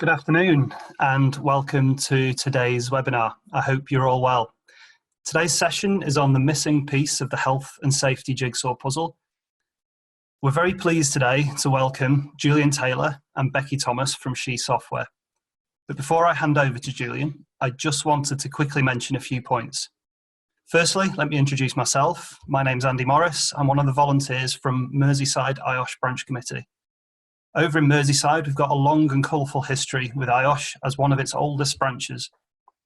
Good afternoon and welcome to today's webinar. I hope you're all well. Today's session is on the missing piece of the health and safety jigsaw puzzle. We're very pleased today to welcome Julian Taylor and Becky Thomas from She Software. But before I hand over to Julian, I just wanted to quickly mention a few points. Firstly, let me introduce myself. My name's Andy Morris. I'm one of the volunteers from Merseyside IOSH Branch Committee. Over in Merseyside, we've got a long and colourful history with IOSH as one of its oldest branches.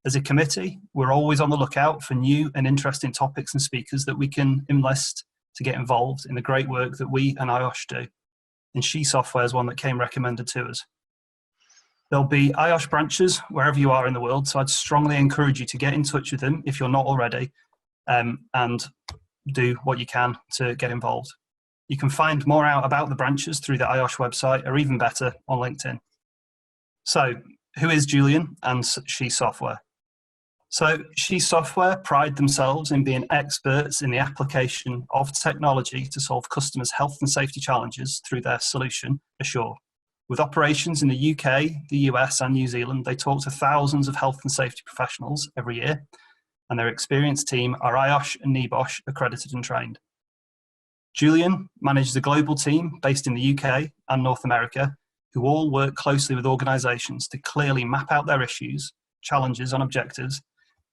As a committee, we're always on the lookout for new and interesting topics and speakers that we can enlist to get involved in the great work that we and IOSH do. And She Software is one that came recommended to us. There'll be IOSH branches wherever you are in the world, so I'd strongly encourage you to get in touch with them if you're not already, and do what you can to get involved. You can find more out about the branches through the IOSH website, or even better, on LinkedIn. So, who is Julian and She Software? So, She Software pride themselves in being experts in the application of technology to solve customers' health and safety challenges through their solution, Assure. With operations in the UK, the US, and New Zealand, they talk to thousands of health and safety professionals every year, and their experienced team are IOSH and NEBOSH accredited and trained. Julian manages a global team based in the UK and North America who all work closely with organisations to clearly map out their issues, challenges and objectives,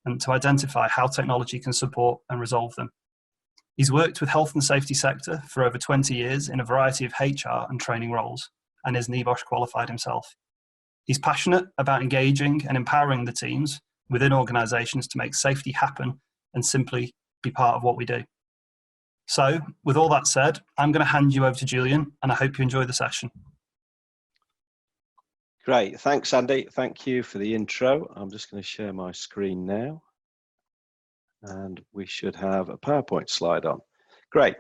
and to identify how technology can support and resolve them. He's worked with health and safety sector for over 20 years in a variety of HR and training roles and is NEBOSH qualified himself. He's passionate about engaging and empowering the teams within organisations to make safety happen and simply be part of what we do. So, with all that said, I'm going to hand you over to Julian, and I hope you enjoy the session. Great, thanks Andy, thank you for the intro. I'm just going to share my screen now, and we should have a PowerPoint slide on. Great.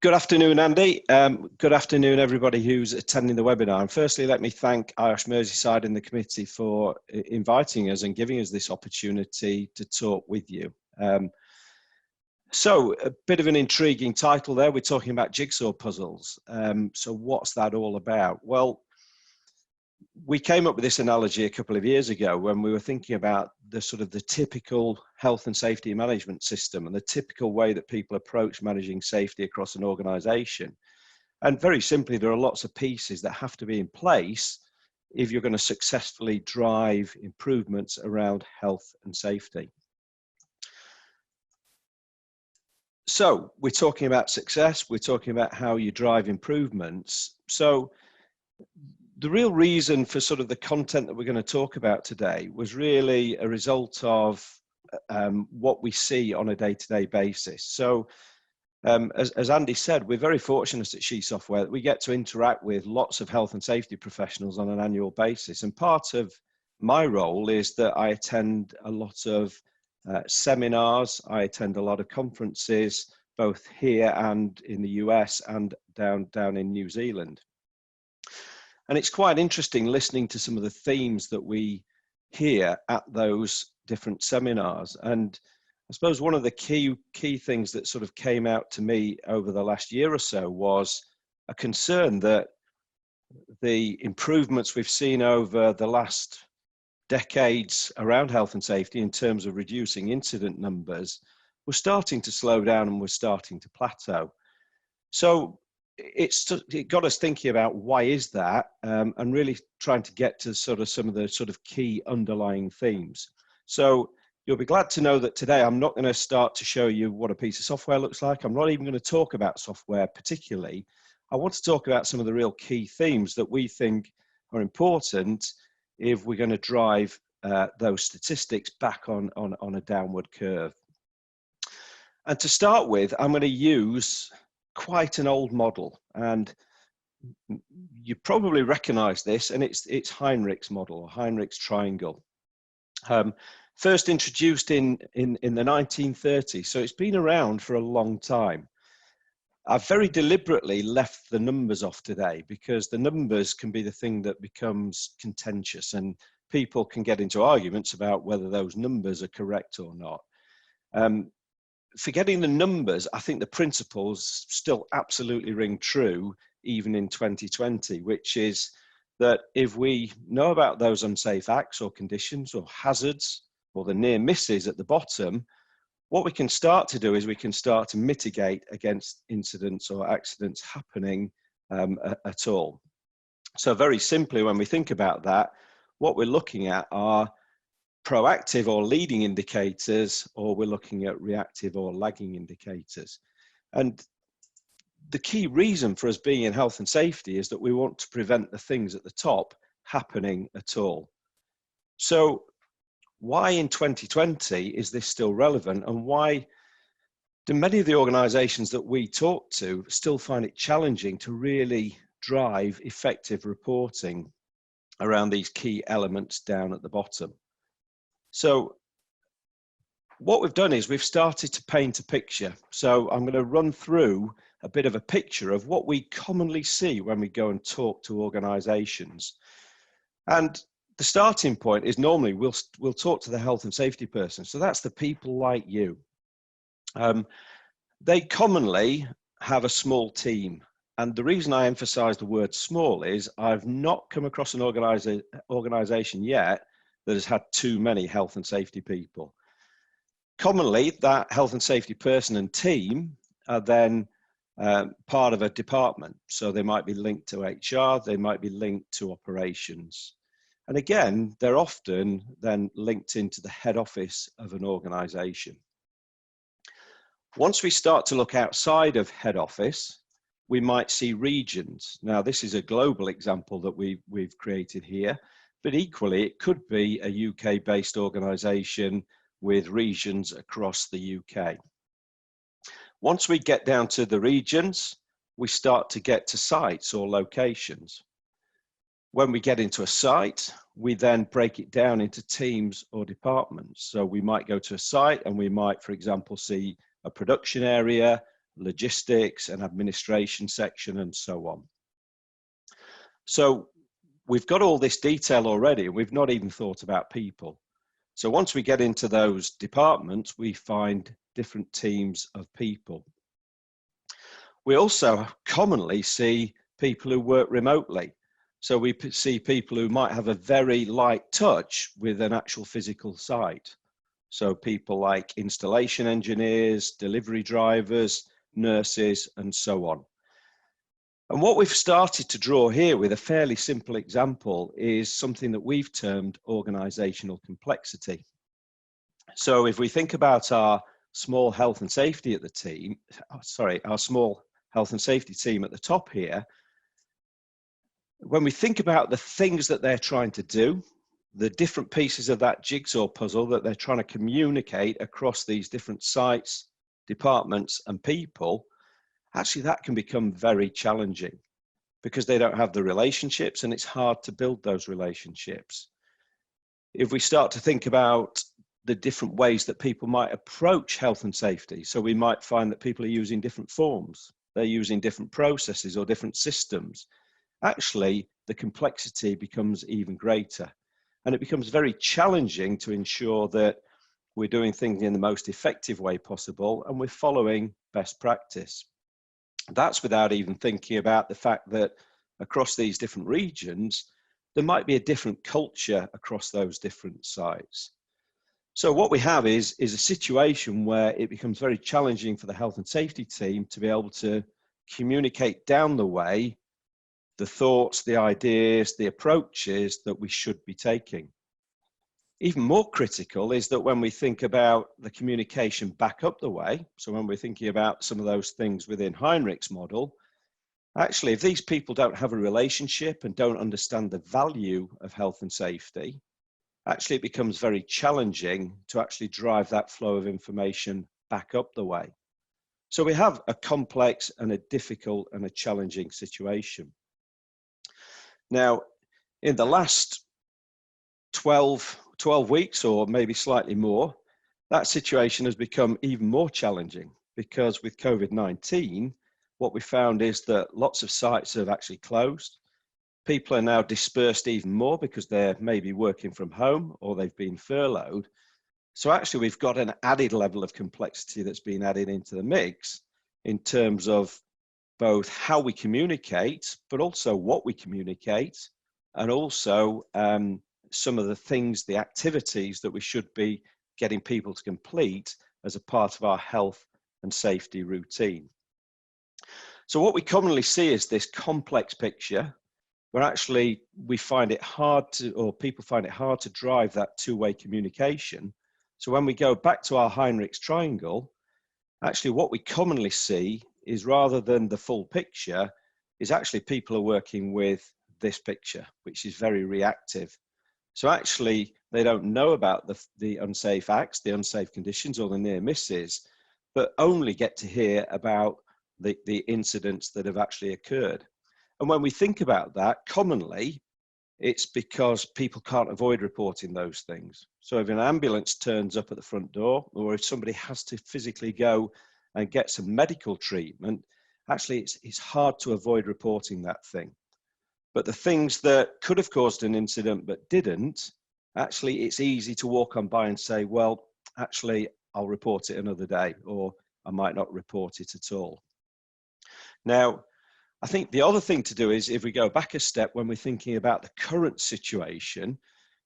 Good afternoon, Andy. Good afternoon, everybody who's attending the webinar. And firstly, let me thank IOSH Merseyside and the committee for inviting us and giving us this opportunity to talk with you. So a bit of an intriguing title there. We're talking about jigsaw puzzles. So what's that all about? Well, we came up with this analogy a couple of years ago when we were thinking about the typical health and safety management system and the typical way that people approach managing safety across an organization. And very simply, there are lots of pieces that have to be in place if you're going to successfully drive improvements around health and safety. So we're talking about success, we're talking about how you drive improvements. So the real reason for the content that we're going to talk about today was really a result of what we see on a day-to-day basis. So as Andy said, we're very fortunate at She Software that we get to interact with lots of health and safety professionals on an annual basis. And part of my role is that I attend a lot of seminars, I attend a lot of conferences, both here and in the US and down in New Zealand. And it's quite interesting listening to some of the themes that we hear at those different seminars. And I suppose one of the key things that came out to me over the last year or so was a concern that the improvements we've seen over the last decades around health and safety in terms of reducing incident numbers, we're starting to slow down and we're starting to plateau. So it got us thinking about why is that, and really trying to get to some of the key underlying themes. So you'll be glad to know that today I'm not going to start to show you what a piece of software looks like. I'm not even going to talk about software particularly. I want to talk about some of the real key themes that we think are important if we're going to drive those statistics back on a downward curve. And to start with, I'm going to use quite an old model, and you probably recognize this, and it's Heinrichs model, or Heinrichs triangle. First introduced in the 1930s, so it's been around for a long time. I've very deliberately left the numbers off today because the numbers can be the thing that becomes contentious and people can get into arguments about whether those numbers are correct or not. Forgetting the numbers, I think the principles still absolutely ring true even in 2020, which is that if we know about those unsafe acts or conditions or hazards or the near misses at the bottom, what we can start to do is we can start to mitigate against incidents or accidents happening at all. So very simply, when we think about that, what we're looking at are proactive or leading indicators, or we're looking at reactive or lagging indicators. And the key reason for us being in health and safety is that we want to prevent the things at the top happening at all. So why in 2020 is this still relevant, and why do many of the organisations that we talk to still find it challenging to really drive effective reporting around these key elements down at the bottom? So what we've done is we've started to paint a picture. So I'm going to run through a bit of a picture of what we commonly see when we go and talk to organisations. And the starting point is normally we'll talk to the health and safety person. So that's the people like you. They commonly have a small team. And the reason I emphasize the word small is I've not come across an organisation yet that has had too many health and safety people. Commonly, that health and safety person and team are then part of a department. So they might be linked to HR, they might be linked to operations. And again, they're often then linked into the head office of an organisation. Once we start to look outside of head office, we might see regions. Now, this is a global example that we've created here, but equally, it could be a UK-based organisation with regions across the UK. Once we get down to the regions, we start to get to sites or locations. When we get into a site, we then break it down into teams or departments. So we might go to a site and we might, for example, see a production area, logistics, an administration section, and so on. So we've got all this detail already, and we've not even thought about people. So once we get into those departments, we find different teams of people. We also commonly see people who work remotely. So we see people who might have a very light touch with an actual physical site. So people like installation engineers, delivery drivers, nurses, and so on. And what we've started to draw here with a fairly simple example is something that we've termed organizational complexity. So if we think about our small health and safety at the team, our small health and safety team at the top here, when we think about the things that they're trying to do, the different pieces of that jigsaw puzzle that they're trying to communicate across these different sites, departments, and people, actually that can become very challenging because they don't have the relationships and it's hard to build those relationships. If we start to think about the different ways that people might approach health and safety, so we might find that people are using different forms, they're using different processes or different systems. Actually, the complexity becomes even greater. And it becomes very challenging to ensure that we're doing things in the most effective way possible and we're following best practice. That's without even thinking about the fact that across these different regions, there might be a different culture across those different sites. So what we have is a situation where it becomes very challenging for the health and safety team to be able to communicate down the way the thoughts, the ideas, the approaches that we should be taking. Even more critical is that when we think about the communication back up the way, so when we're thinking about some of those things within Heinrichs model, actually, if these people don't have a relationship and don't understand the value of health and safety, actually it becomes very challenging to actually drive that flow of information back up the way. So we have a complex and a difficult and a challenging situation. Now, in the last 12 weeks or maybe slightly more, that situation has become even more challenging because with COVID-19, what we found is that lots of sites have actually closed. People are now dispersed even more because they're maybe working from home or they've been furloughed. So actually we've got an added level of complexity that's been added into the mix in terms of both how we communicate, but also what we communicate and also some of the things, the activities that we should be getting people to complete as a part of our health and safety routine. So what we commonly see is this complex picture where actually we find it hard to, or people find it hard to drive that two-way communication. So when we go back to our Heinrichs triangle, actually what we commonly see is, rather than the full picture, is actually people are working with this picture, which is very reactive. So actually they don't know about the unsafe acts, the unsafe conditions, or the near misses, but only get to hear about the incidents that have actually occurred. And when we think about that, commonly it's because people can't avoid reporting those things. So if an ambulance turns up at the front door, or if somebody has to physically go and get some medical treatment, actually it's hard to avoid reporting that thing. But the things that could have caused an incident but didn't, actually it's easy to walk on by and say, well, actually I'll report it another day, or I might not report it at all. Now, I think the other thing to do is, if we go back a step when we're thinking about the current situation,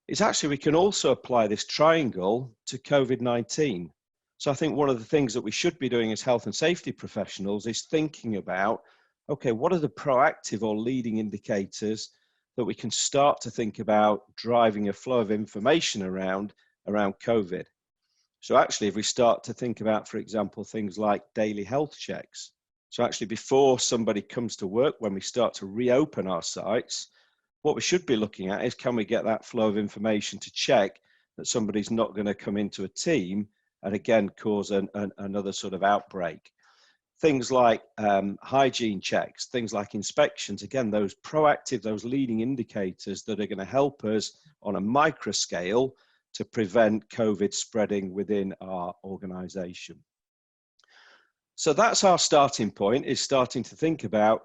is actually we can also apply this triangle to COVID-19. So I think one of the things that we should be doing as health and safety professionals is thinking about, okay, what are the proactive or leading indicators that we can start to think about driving a flow of information around COVID? So actually, if we start to think about, for example, things like daily health checks. So actually, before somebody comes to work, when we start to reopen our sites, what we should be looking at is, can we get that flow of information to check that somebody's not going to come into a team and again cause another sort of outbreak. Things like hygiene checks, things like inspections, again, those proactive, those leading indicators that are going to help us on a micro scale to prevent COVID spreading within our organization. So that's our starting point, is starting to think about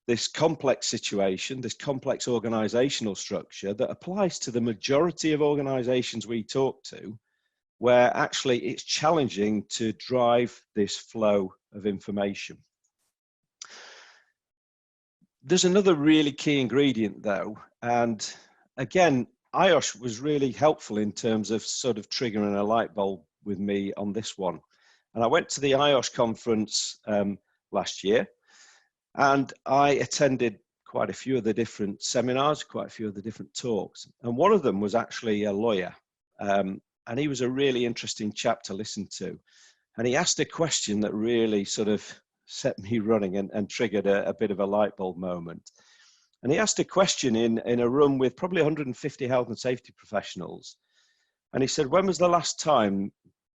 this complex situation, this complex organizational structure that applies to the majority of organizations we talk to, where actually it's challenging to drive this flow of information. There's another really key ingredient though, and again, IOSH was really helpful in terms of sort of triggering a light bulb with me on this one. And I went to the IOSH conference last year, and I attended quite a few of the different seminars, quite a few of the different talks. And one of them was actually a lawyer. And he was a really interesting chap to listen to. And he asked a question that really sort of set me running and triggered a bit of a light bulb moment. And he asked a question in a room with probably 150 health and safety professionals. And he said, when was the last time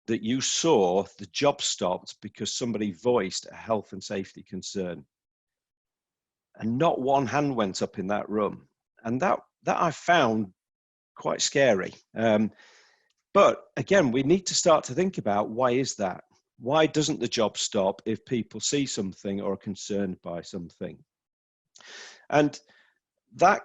that you saw the job stopped because somebody voiced a health and safety concern? And not one hand went up in that room. And that I found quite scary. But again, we need to start to think about, why is that? Why doesn't the job stop if people see something or are concerned by something? And that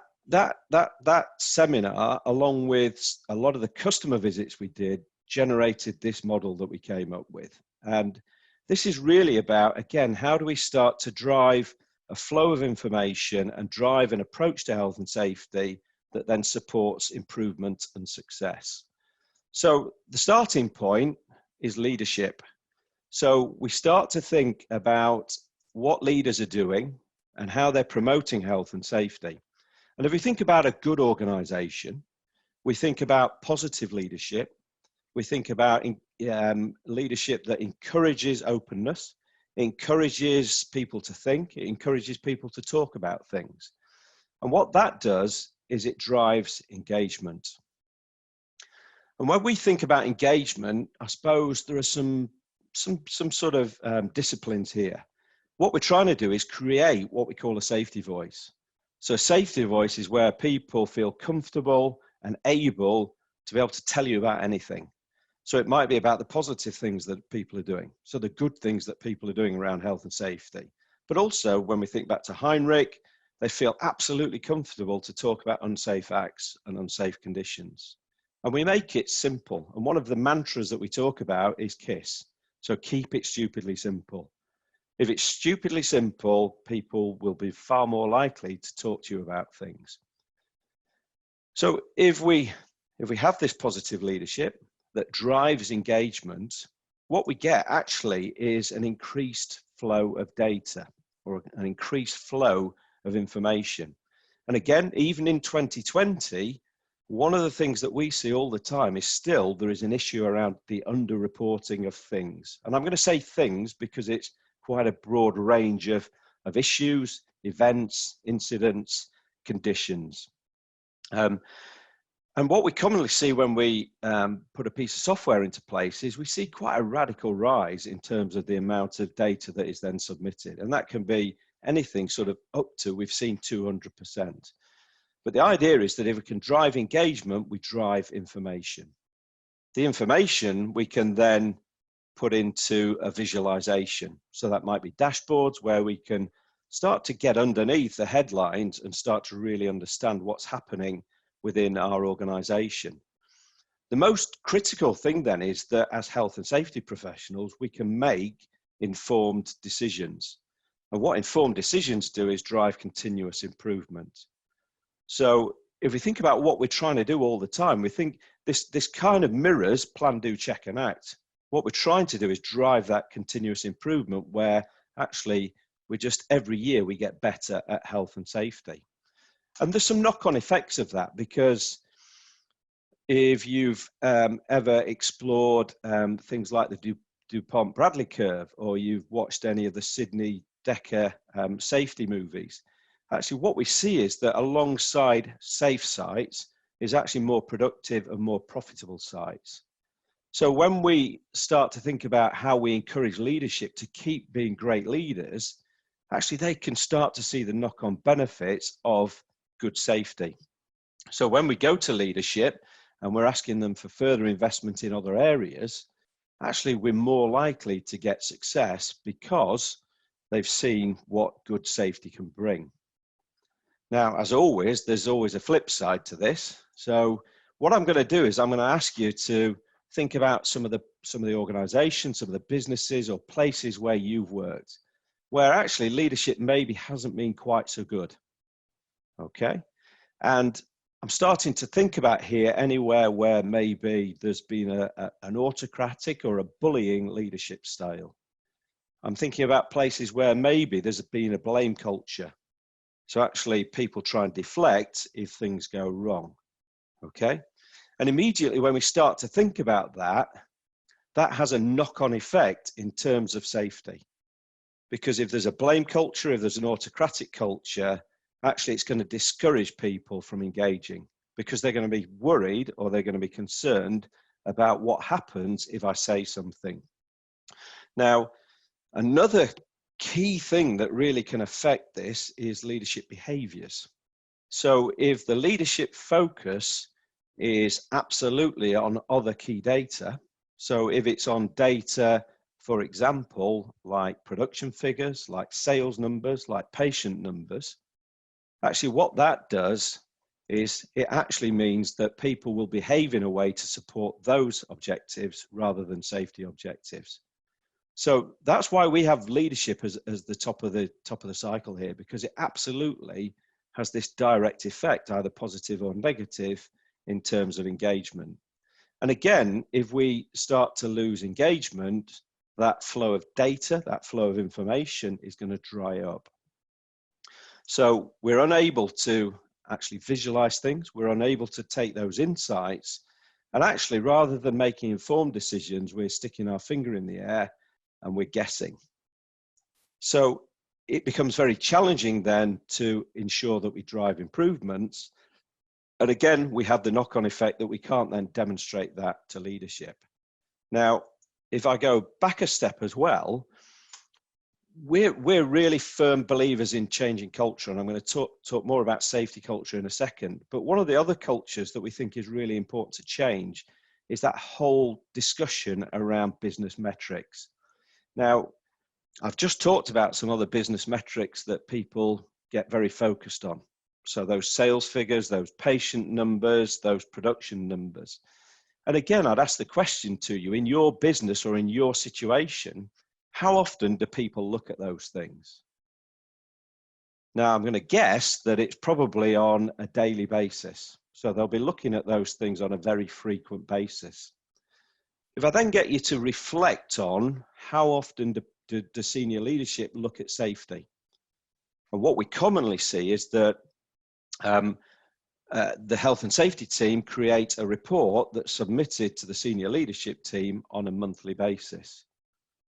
seminar, along with a lot of the customer visits we did, generated this model that we came up with. And this is really about, again, how do we start to drive a flow of information and drive an approach to health and safety that then supports improvement and success. So the starting point is leadership. So we start to think about what leaders are doing and how they're promoting health and safety. And if we think about a good organization, we think about positive leadership. We think about leadership that encourages openness, encourages people to think, it encourages people to talk about things. And what that does is it drives engagement. And when we think about engagement, I suppose there are some sort of disciplines here. What we're trying to do is create what we call a safety voice. So a safety voice is where people feel comfortable and able to be able to tell you about anything. So it might be about the positive things that people are doing. So the good things that people are doing around health and safety. But also when we think back to Heinrich, they feel absolutely comfortable to talk about unsafe acts and unsafe conditions. And we make it simple. And one of the mantras that we talk about is KISS. So keep it stupidly simple. If it's stupidly simple, people will be far more likely to talk to you about things. So if we have this positive leadership that drives engagement, what we get actually is an increased flow of data or an increased flow of information. And again, even in 2020, one of the things that we see all the time is still there is an issue around the underreporting of things. And I'm going to say things because it's quite a broad range of issues, events, incidents, conditions. And what we commonly see when we put a piece of software into place is we see quite a radical rise in terms of the amount of data that is then submitted. And that can be anything sort of up to, we've seen 200%. But the idea is that if we can drive engagement, we drive information. The information we can then put into a visualization. So that might be dashboards where we can start to get underneath the headlines and start to really understand what's happening within our organization. The most critical thing then is that as health and safety professionals, we can make informed decisions. And what informed decisions do is drive continuous improvement. So if we think about what we're trying to do all the time, we think this kind of mirrors plan, do, check and act. What we're trying to do is drive that continuous improvement where actually we're just every year we get better at health and safety. And there's some knock-on effects of that, because if you've ever explored things like the DuPont Bradley curve, or you've watched any of the Sydney Decker safety movies, actually what we see is that alongside safe sites is actually more productive and more profitable sites. So when we start to think about how we encourage leadership to keep being great leaders, actually they can start to see the knock-on benefits of good safety. So when we go to leadership and we're asking them for further investment in other areas, actually we're more likely to get success because they've seen what good safety can bring. Now, as always, there's always a flip side to this. So what I'm going to do is I'm going to ask you to think about some of the organizations, some of the businesses or places where you've worked, where actually leadership maybe hasn't been quite so good. Okay. And I'm starting to think about here anywhere where maybe there's been an autocratic or a bullying leadership style. I'm thinking about places where maybe there's been a blame culture. So actually people try and deflect if things go wrong. Okay. And immediately when we start to think about that, that has a knock-on effect in terms of safety. Because if there's a blame culture, if there's an autocratic culture, actually it's going to discourage people from engaging, because they're going to be worried or they're going to be concerned about what happens if I say something. Now, another key thing that really can affect this is leadership behaviors. So if the leadership focus is absolutely on other key data, so if it's on data, for example, like production figures, like sales numbers, like patient numbers, actually what that does is it actually means that people will behave in a way to support those objectives rather than safety objectives. So that's why we have leadership as the top of the cycle here, because it absolutely has this direct effect, either positive or negative, in terms of engagement. And again, if we start to lose engagement, that flow of data, that flow of information is going to dry up. So we're unable to actually visualize things. We're unable to take those insights. And actually, rather than making informed decisions, we're sticking our finger in the air and we're guessing. So it becomes very challenging then to ensure that we drive improvements. And again, we have the knock-on effect that we can't then demonstrate that to leadership. Now, if I go back a step as well, we're really firm believers in changing culture, and I'm going to talk more about safety culture in a second. But one of the other cultures that we think is really important to change is that whole discussion around business metrics. Now, I've just talked about some other business metrics that people get very focused on. So those sales figures, those patient numbers, those production numbers. And again, I'd ask the question to you, in your business or in your situation, how often do people look at those things? Now, I'm going to guess that it's probably on a daily basis. So they'll be looking at those things on a very frequent basis. If I then get you to reflect on how often do senior leadership look at safety? And what we commonly see is that the health and safety team create a report that's submitted to the senior leadership team on a monthly basis.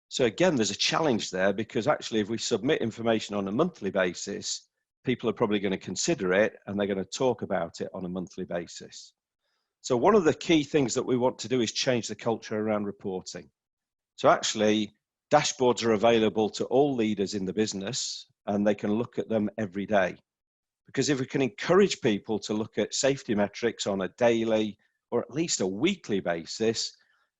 So again, there's a challenge there, because actually if we submit information on a monthly basis, people are probably going to consider it and they're going to talk about it on a monthly basis. So one of the key things that we want to do is change the culture around reporting. So actually, dashboards are available to all leaders in the business and they can look at them every day. Because if we can encourage people to look at safety metrics on a daily or at least a weekly basis,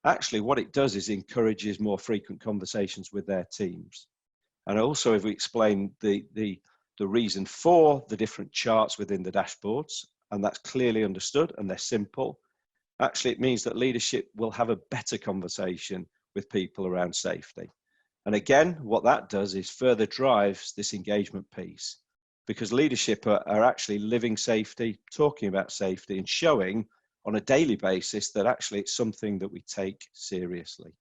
actually what it does is encourages more frequent conversations with their teams. And also if we explain the reason for the different charts within the dashboards, and that's clearly understood and they're simple, actually it means that leadership will have a better conversation with people around safety. And again, what that does is further drives this engagement piece, because leadership are actually living safety, talking about safety and showing on a daily basis that actually it's something that we take seriously.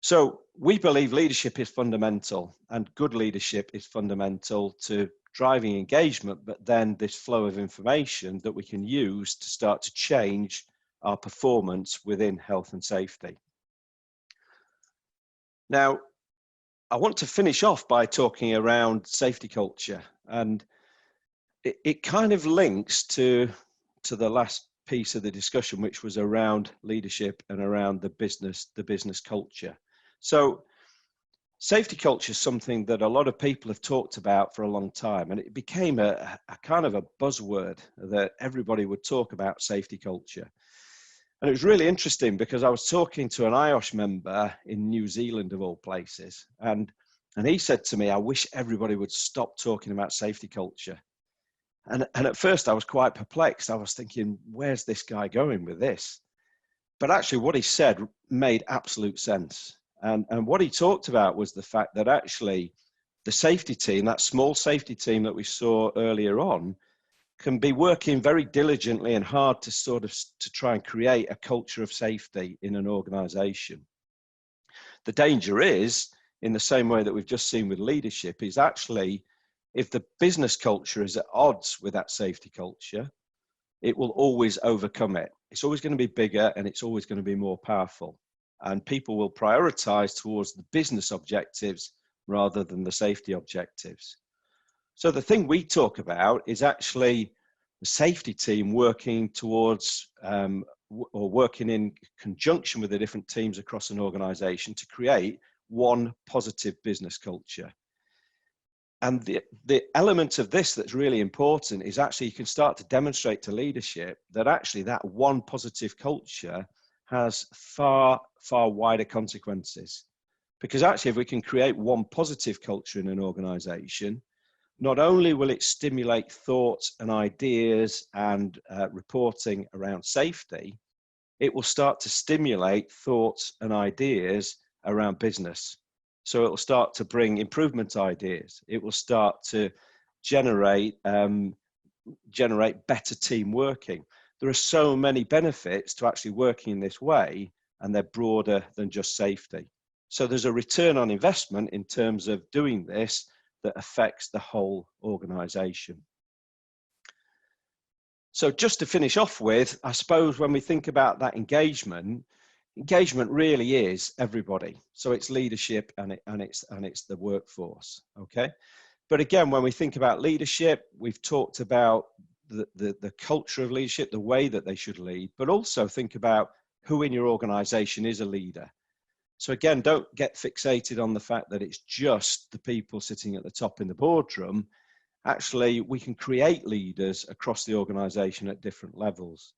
So we believe leadership is fundamental, and good leadership is fundamental to driving engagement, but then this flow of information that we can use to start to change our performance within health and safety. Now, I want to finish off by talking around safety culture, and it kind of links to the last piece of the discussion, which was around leadership and around the business culture. So safety culture is something that a lot of people have talked about for a long time, and it became a kind of a buzzword that everybody would talk about safety culture. And it was really interesting because I was talking to an IOSH member in New Zealand, of all places, and he said to me, I wish everybody would stop talking about safety culture. And at first I was quite perplexed. I was thinking, where's this guy going with this? But actually what he said made absolute sense. And what he talked about was the fact that actually the safety team, that small safety team that we saw earlier on, can be working very diligently and hard to try and create a culture of safety in an organization. The danger is, in the same way that we've just seen with leadership, is actually if the business culture is at odds with that safety culture, it will always overcome it. It's always going to be bigger and it's always going to be more powerful. And people will prioritize towards the business objectives rather than the safety objectives. So the thing we talk about is actually the safety team working towards or working in conjunction with the different teams across an organization to create one positive business culture. And the element of this that's really important is actually you can start to demonstrate to leadership that actually that one positive culture has far, far wider consequences. Because actually if we can create one positive culture in an organization, not only will it stimulate thoughts and ideas and reporting around safety, it will start to stimulate thoughts and ideas around business. So it will start to bring improvement ideas. It will start to generate better team working. There are so many benefits to actually working in this way, and they're broader than just safety. So there's a return on investment in terms of doing this that affects the whole organization. So just to finish off with, I suppose when we think about that engagement really is everybody. So it's leadership and it's the workforce, okay? But again, when we think about leadership, we've talked about the culture of leadership, the way that they should lead, but also think about who in your organization is a leader. So again, don't get fixated on the fact that it's just the people sitting at the top in the boardroom. Actually, we can create leaders across the organization at different levels.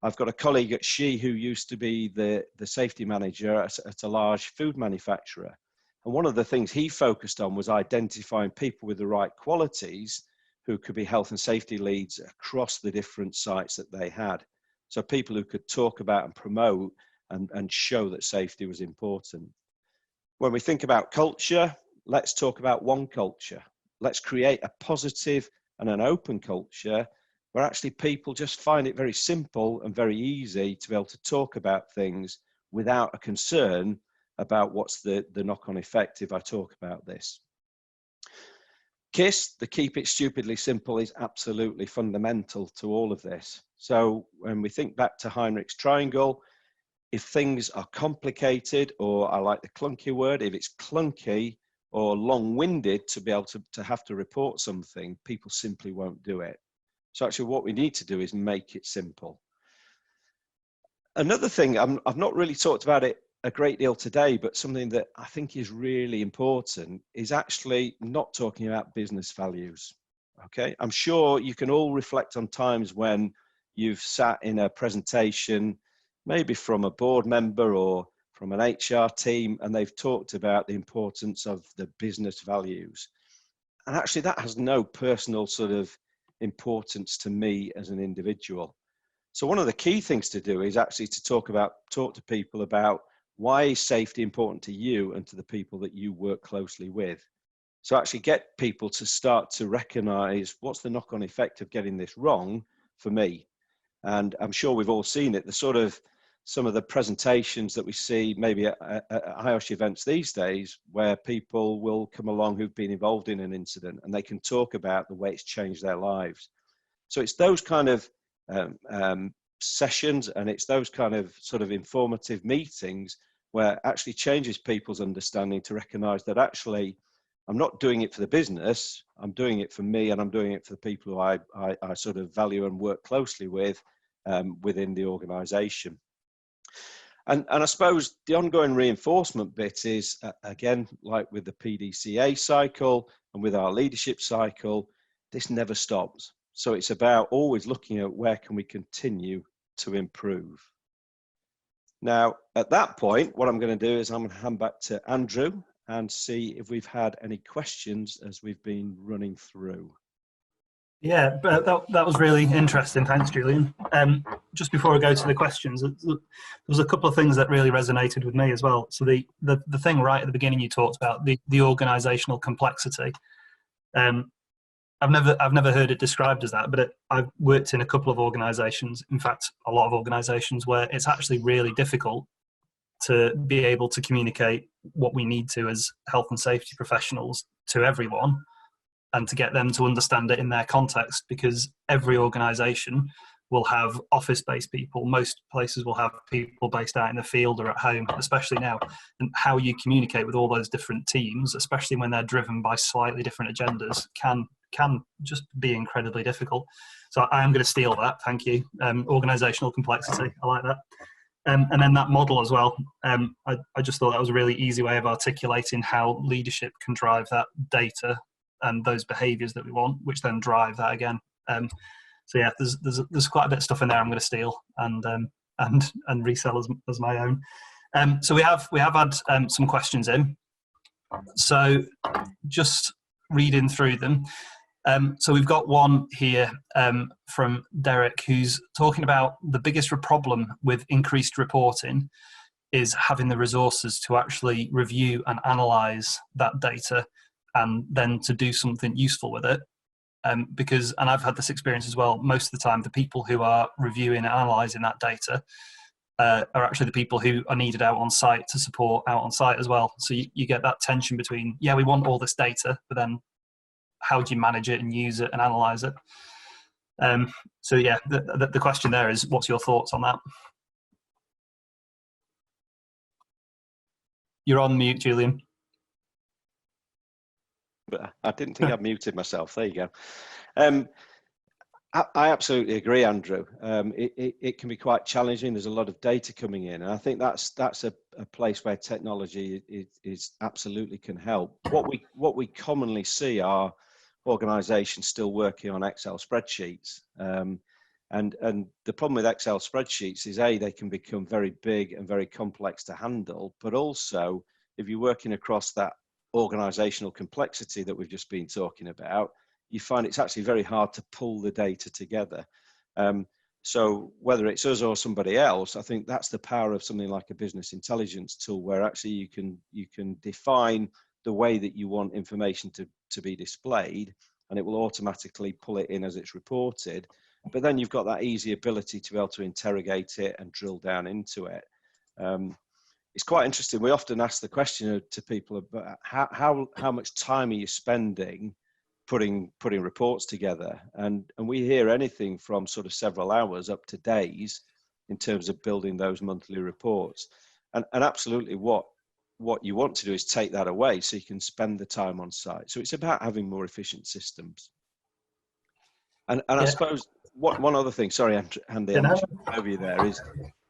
I've got a colleague at SHE who used to be the safety manager at a large food manufacturer. And one of the things he focused on was identifying people with the right qualities who could be health and safety leads across the different sites that they had. So people who could talk about and promote and show that safety was important. When we think about culture, let's talk about one culture. Let's create a positive and an open culture where actually people just find it very simple and very easy to be able to talk about things without a concern about what's the knock-on effect if I talk about this. KISS, the keep it stupidly simple, is absolutely fundamental to all of this. So when we think back to Heinrichs triangle, if things are complicated, or I like the clunky word, if it's clunky or long-winded to be able to have to report something, people simply won't do it. So actually what we need to do is make it simple. Another thing, I've not really talked about it a great deal today, but something that I think is really important is actually not talking about business values. Okay, I'm sure you can all reflect on times when you've sat in a presentation, maybe from a board member or from an HR team, and they've talked about the importance of the business values. And actually that has no personal sort of importance to me as an individual. So one of the key things to do is actually to talk to people about why is safety important to you and to the people that you work closely with. So actually get people to start to recognize what's the knock-on effect of getting this wrong for me. And I'm sure we've all seen it, the sort of some of the presentations that we see maybe at IOSH events these days, where people will come along who've been involved in an incident and they can talk about the way it's changed their lives. So it's those kind of sessions, and it's those kind of sort of informative meetings where it actually changes people's understanding to recognize that actually I'm not doing it for the business, I'm doing it for me, and I'm doing it for the people who I sort of value and work closely with within the organization. And I suppose the ongoing reinforcement bit is, again, like with the PDCA cycle and with our leadership cycle, this never stops. So it's about always looking at where can we continue to improve. Now, at that point, what I'm going to do is I'm going to hand back to Andrew and see if we've had any questions as we've been running through. Yeah, but that was really interesting. Thanks, Julian. Just before I go to the questions, there was a couple of things that really resonated with me as well. So the thing right at the beginning you talked about, the organisational complexity. I've never heard it described as that, but I've worked in a couple of organisations, in fact, a lot of organisations, where it's actually really difficult to be able to communicate what we need to as health and safety professionals to everyone, and to get them to understand it in their context, because every organisation will have office-based people. Most places will have people based out in the field or at home, especially now. And how you communicate with all those different teams, especially when they're driven by slightly different agendas, can just be incredibly difficult. So I am going to steal that. Thank you. Organisational complexity. I like that. And then that model as well. I just thought that was a really easy way of articulating how leadership can drive that data and those behaviours that we want, which then drive that again. So yeah, there's quite a bit of stuff in there I'm going to steal and resell as my own. So we have had some questions in. So just reading through them. So we've got one here from Derek, who's talking about the biggest problem with increased reporting is having the resources to actually review and analyse that data and then to do something useful with it. Because, and I've had this experience as well, most of the time the people who are reviewing and analysing that data are actually the people who are needed out on site to support out on site as well. So you get that tension between, yeah, we want all this data, but then how do you manage it and use it and analyse it? So yeah, the question there is, what's your thoughts on that? You're on mute, Julian. I didn't think I'd muted myself. There you go. I absolutely agree, Andrew. It can be quite challenging. There's a lot of data coming in, and I think that's a place where technology is absolutely can help. What we commonly see are organisations still working on Excel spreadsheets, and the problem with Excel spreadsheets is they can become very big and very complex to handle, but also if you're working across that organisational complexity that we've just been talking about, you find it's actually very hard to pull the data together. So whether it's us or somebody else, I think that's the power of something like a business intelligence tool, where actually you can define the way that you want information to be displayed, and it will automatically pull it in as it's reported. But then you've got that easy ability to be able to interrogate it and drill down into it. It's quite interesting. We often ask the question to people about how much time are you spending putting reports together, and we hear anything from sort of several hours up to days in terms of building those monthly reports. And absolutely what you want to do is take that away so you can spend the time on site. So it's about having more efficient systems. And I suppose one other thing, sorry, Andy, I'm over you there, is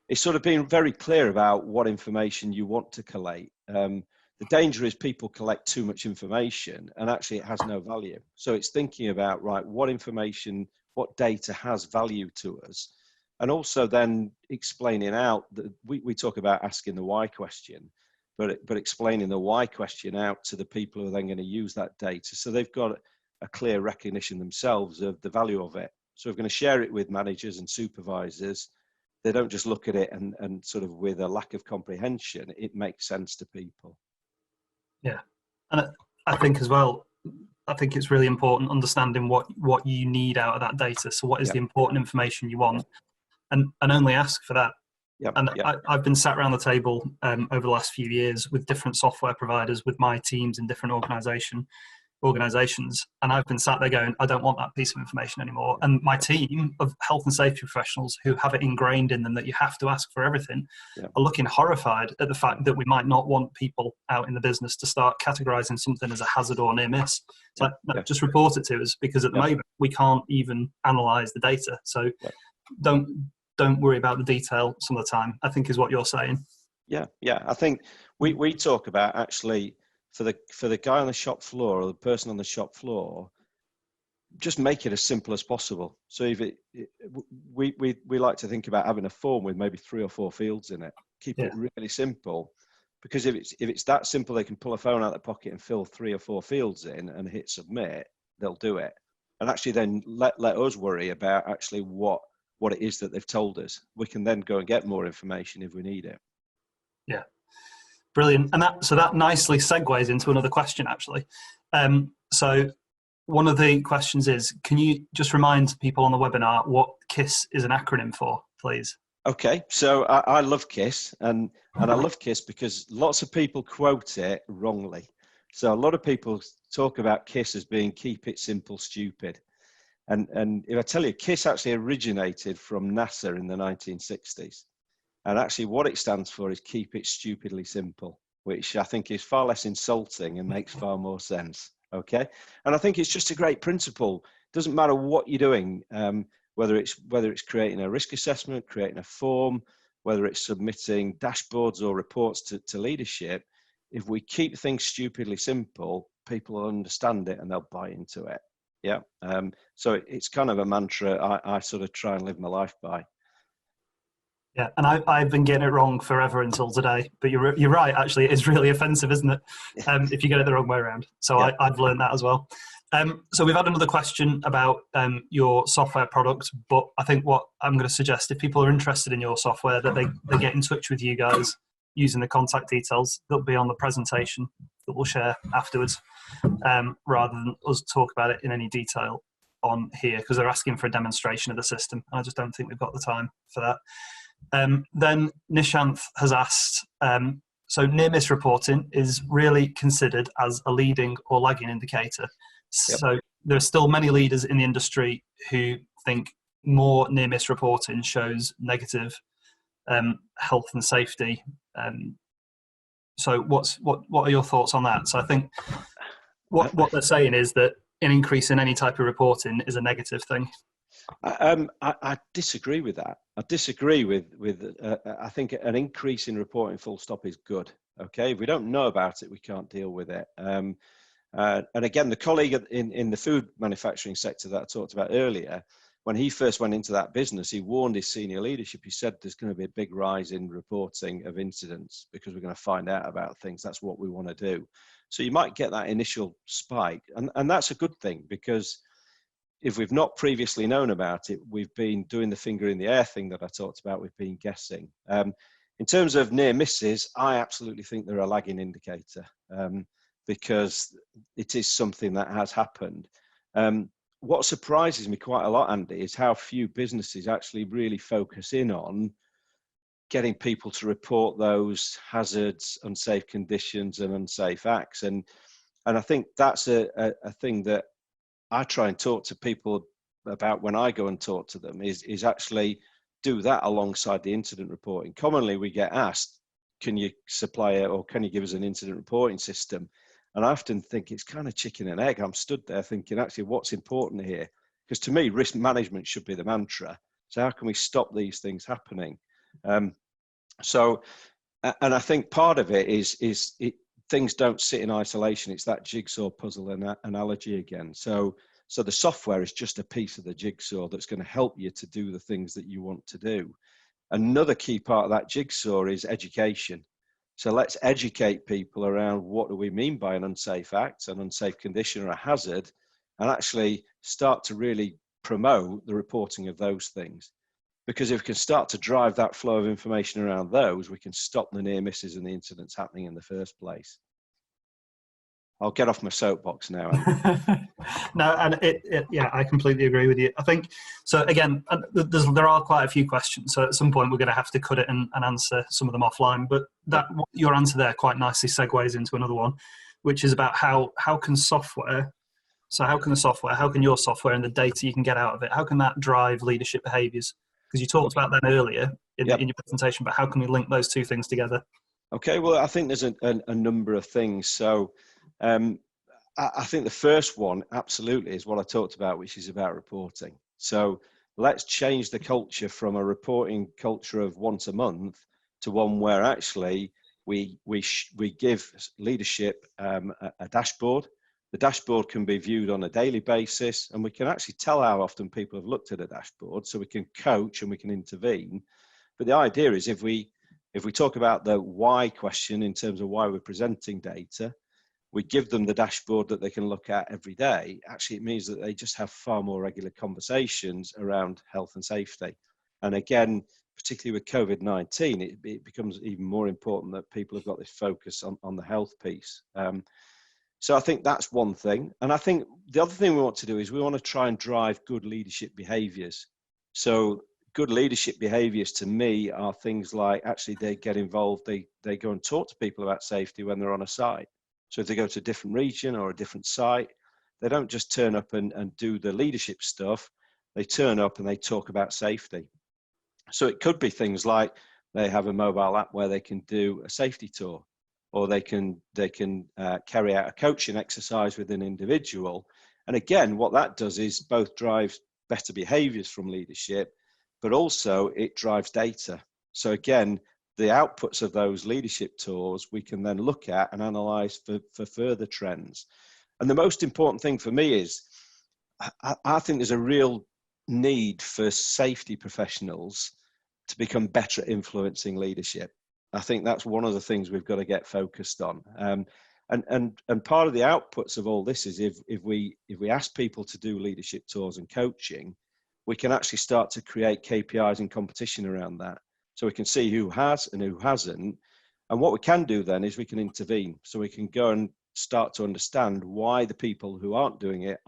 it's sort of being very clear about what information you want to collate. The danger is people collect too much information and actually it has no value. So it's thinking about, right, what information, what data has value to us, and also then explaining out that we talk about asking the why question, but explaining the why question out to the people who are then going to use that data, so they've got a clear recognition themselves of the value of it. So we're going to share it with managers and supervisors. They don't just look at it and sort of with a lack of comprehension. It makes sense to people. Yeah, and I think as well, I think it's really important understanding what you need out of that data. So what is the important information you want, and only ask for that. I've been sat around the table over the last few years with different software providers, with my teams in different organizations, and I've been sat there going, I don't want that piece of information anymore. And my team of health and safety professionals who have it ingrained in them that you have to ask for everything are looking horrified at the fact that we might not want people out in the business to start categorizing something as a hazard or near miss. It's like, no, just report it to us, because at the moment we can't even analyze the data. So don't worry about the detail some of the time, I think is what you're saying. Yeah, I think we talk about actually, for the guy on the shop floor or the person on the shop floor, just make it as simple as possible. So if we like to think about having a form with maybe 3 or 4 fields in it. Keep it really simple, because if it's that simple, they can pull a phone out of their pocket and fill 3 or 4 fields in and hit submit. They'll do it, and actually then let us worry about actually what it is that they've told us. We can then go and get more information if we need it. Yeah. Brilliant. And that nicely segues into another question, actually. So one of the questions is, can you just remind people on the webinar what KISS is an acronym for, please? Okay, so I love KISS, and I love KISS because lots of people quote it wrongly. So a lot of people talk about KISS as being keep it simple, stupid. And if I tell you, KISS actually originated from NASA in the 1960s. And actually what it stands for is keep it stupidly simple, which I think is far less insulting and makes far more sense. Okay. And I think it's just a great principle. It doesn't matter what you're doing, whether it's creating a risk assessment, creating a form, whether it's submitting dashboards or reports to leadership. If we keep things stupidly simple, people will understand it and they'll buy into it. Yeah. So it's kind of a mantra I sort of try and live my life by. Yeah, and I've been getting it wrong forever until today. But you're right, actually, it is really offensive, isn't it? If you get it the wrong way around. So I've learned that as well. So we've had another question about your software product, but I think what I'm going to suggest, if people are interested in your software, that they get in touch with you guys using the contact details that'll be on the presentation that we'll share afterwards, rather than us talk about it in any detail on here, because they're asking for a demonstration of the system. I just don't think we've got the time for that. Then Nishanth has asked, so near-miss reporting is really considered as a leading or lagging indicator. Yep. So there are still many leaders in the industry who think more near-miss reporting shows negative health and safety. So what are your thoughts on that? So I think what they're saying is that an increase in any type of reporting is a negative thing. I disagree with that. I disagree with I think an increase in reporting full stop is good. Okay, if we don't know about it, we can't deal with it. And again, the colleague in the food manufacturing sector that I talked about earlier, when he first went into that business, he warned his senior leadership. He said there's going to be a big rise in reporting of incidents because we're going to find out about things. That's what we want to do. So you might get that initial spike, and that's a good thing, because if we've not previously known about it, we've been doing the finger in the air thing that I talked about. We've been guessing. In terms of near misses, I absolutely think they're a lagging indicator, because it is something that has happened. What surprises me quite a lot, Andy, is how few businesses actually really focus in on getting people to report those hazards, unsafe conditions, and unsafe acts. And I think that's a thing that I try and talk to people about when I go and talk to them, is actually do that alongside the incident reporting. Commonly we get asked, can you supply it, or can you give us an incident reporting system? And I often think it's kind of chicken and egg. I'm stood there thinking, actually, what's important here? Because to me, risk management should be the mantra. So how can we stop these things happening? And I think part of it is things don't sit in isolation. It's that jigsaw puzzle analogy again. So the software is just a piece of the jigsaw that's going to help you to do the things that you want to do. Another key part of that jigsaw is education. So let's educate people around what do we mean by an unsafe act, an unsafe condition, or a hazard, and actually start to really promote the reporting of those things. Because if we can start to drive that flow of information around those, we can stop the near misses and the incidents happening in the first place. I'll get off my soapbox now. No, and yeah, I completely agree with you. I think, so again, there are quite a few questions, so at some point we're going to have to cut it and answer some of them offline, but your answer there quite nicely segues into another one, which is about how can software, how can your software and the data you can get out of it, how can that drive leadership behaviours? Because you talked about that earlier in your presentation, but how can we link those two things together? Okay, well, I think there's a number of things. So I think the first one absolutely is what I talked about, which is about reporting. So let's change the culture from a reporting culture of once a month to one where actually we give leadership a dashboard. The dashboard can be viewed on a daily basis, and we can actually tell how often people have looked at a dashboard, so we can coach and we can intervene. But the idea is if we talk about the why question in terms of why we're presenting data, we give them the dashboard that they can look at every day. Actually, it means that they just have far more regular conversations around health and safety. And again, particularly with COVID-19, it becomes even more important that people have got this focus on the health piece. So I think that's one thing. And I think the other thing we want to do is we want to try and drive good leadership behaviors. So good leadership behaviors to me are things like actually they get involved, they go and talk to people about safety when they're on a site. So if they go to a different region or a different site, they don't just turn up and do the leadership stuff. They turn up and they talk about safety. So it could be things like they have a mobile app where they can do a safety tour, or they can carry out a coaching exercise with an individual. And again, what that does is both drives better behaviors from leadership, but also it drives data. So again, the outputs of those leadership tours we can then look at and analyze for further trends. And the most important thing for me is I think there's a real need for safety professionals to become better at influencing leadership. I think that's one of the things we've got to get focused on. And part of the outputs of all this is if we ask people to do leadership tours and coaching, we can actually start to create KPIs and competition around that. So we can see who has and who hasn't. And what we can do then is we can intervene. So we can go and start to understand why the people who aren't doing it.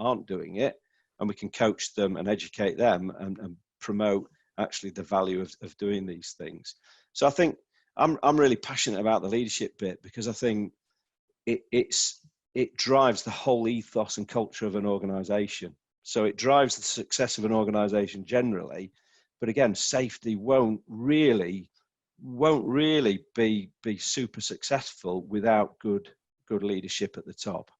And we can coach them and educate them and promote actually the value of doing these things. So I think I'm really passionate about the leadership bit, because I think it drives the whole ethos and culture of an organization. So it drives the success of an organization generally. But again, safety won't really be super successful without good leadership at the top.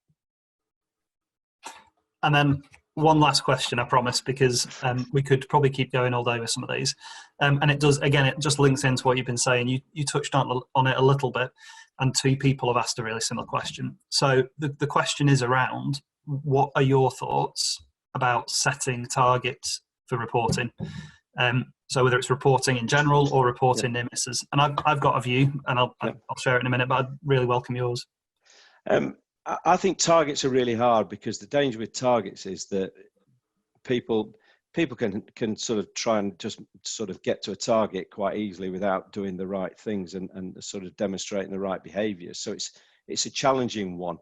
And then one last question, I promise, because we could probably keep going all day with some of these. And it does, again, it just links into what you've been saying. You touched on it a little bit, and two people have asked a really similar question. So the question is around, what are your thoughts about setting targets for reporting? So whether it's reporting in general or reporting near misses. And I've got a view, and I'll share it in a minute, but I'd really welcome yours. I think targets are really hard, because the danger with targets is that people can sort of try and just sort of get to a target quite easily without doing the right things and sort of demonstrating the right behaviors. So it's a challenging one.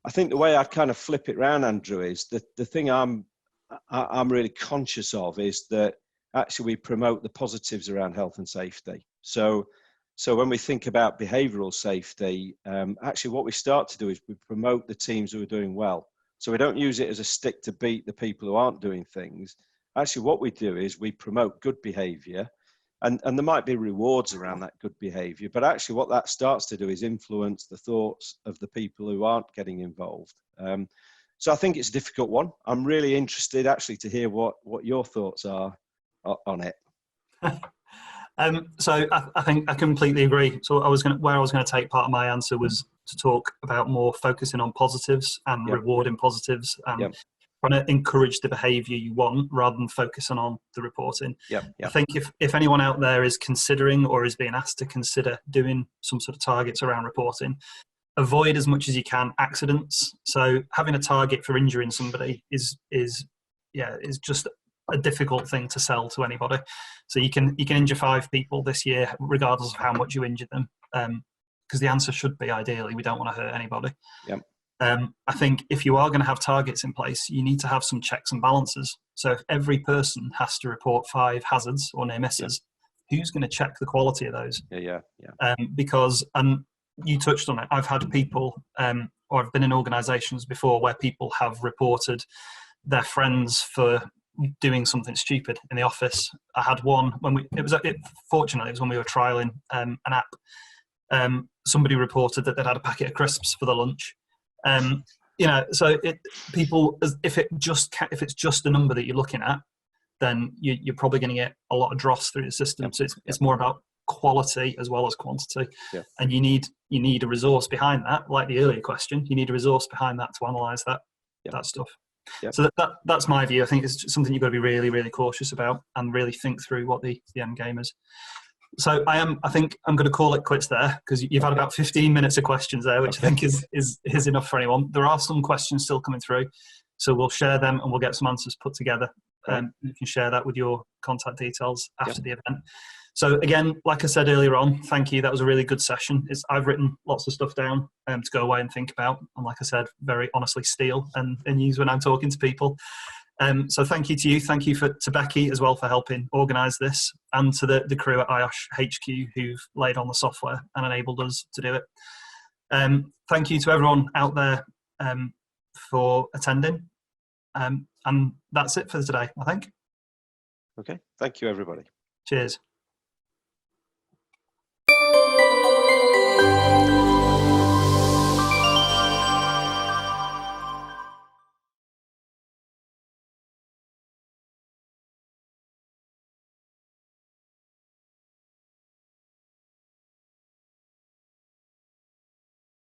I think the way I kind of flip it around, Andrew, is that the thing I'm really conscious of is that actually we promote the positives around health and safety. So when we think about behavioural safety, actually what we start to do is we promote the teams who are doing well. So we don't use it as a stick to beat the people who aren't doing things. Actually, what we do is we promote good behaviour, and there might be rewards around that good behaviour, but actually what that starts to do is influence the thoughts of the people who aren't getting involved. So I think it's a difficult one. I'm really interested actually to hear what your thoughts are on it. So I think I completely agree. So where I was going to take part of my answer was to talk about more focusing on positives and rewarding positives and trying to encourage the behaviour you want rather than focusing on the reporting. I think if anyone out there is considering or is being asked to consider doing some sort of targets around reporting, avoid as much as you can accidents. So having a target for injuring somebody is just a difficult thing to sell to anybody. So you can injure 5 people this year regardless of how much you injure them, because the answer should be ideally we don't want to hurt anybody. I think if you are going to have targets in place, you need to have some checks and balances. So if every person has to report 5 hazards or near misses, who's going to check the quality of those? Because, and you touched on it, I've had people, or I've been in organisations before where people have reported their friends for doing something stupid in the office. I had one fortunately it was when we were trialing an app. Somebody reported that they'd had a packet of crisps for the lunch. So if it's just a number that you're looking at, then you're probably going to get a lot of dross through the system. So it's more about quality as well as quantity, and you need a resource behind that. Like the earlier question, you need a resource behind that to analyse that stuff. So that's my view. I think it's something you've got to be really, really cautious about and really think through what the end game is. So I think I'm going to call it quits there, because you've had about 15 minutes of questions there, which I think is enough for anyone. There are some questions still coming through, so we'll share them and we'll get some answers put together. You can share that with your contact details after the event. So again, like I said earlier on, thank you. That was a really good session. I've written lots of stuff down to go away and think about, and like I said, very honestly steal and use when I'm talking to people. So thank you to you. Thank you to Becky as well for helping organise this, and to the crew at IOSH HQ who've laid on the software and enabled us to do it. Thank you to everyone out there for attending. And that's it for today, I think. Okay. Thank you, everybody. Cheers.